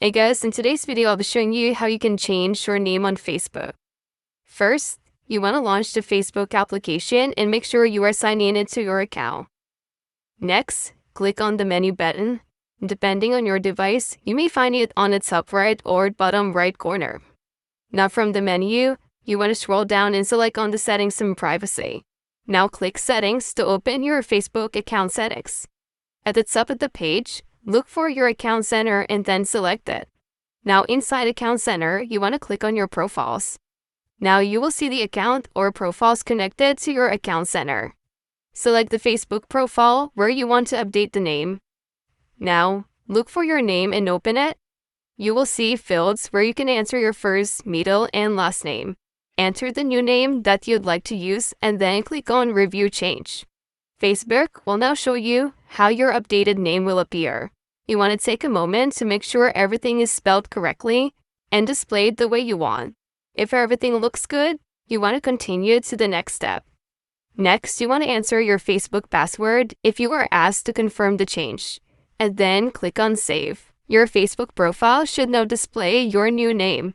Hey guys, in today's video I'll be showing you how you can change your name on Facebook. First, you want to launch the Facebook application and make sure you are signed in into your account. Next, click on the menu button. Depending on your device, you may find it on the top right or bottom right corner. Now from the menu, you want to scroll down and select on the settings and privacy. Now click settings to open your Facebook account settings. At the top of the page, look for your account center and then select it. Now inside Account Center, you want to click on your profiles. Now you will see the account or profiles connected to your account center. Select the Facebook profile where you want to update the name. Now, look for your name and open it. You will see fields where you can enter your first, middle, and last name. Enter the new name that you'd like to use and then click on Review Change. Facebook will now show you how your updated name will appear. You want to take a moment to make sure everything is spelled correctly and displayed the way you want. If everything looks good, you want to continue to the next step. Next, you want to enter your Facebook password if you are asked to confirm the change, and then click on Save. Your Facebook profile should now display your new name.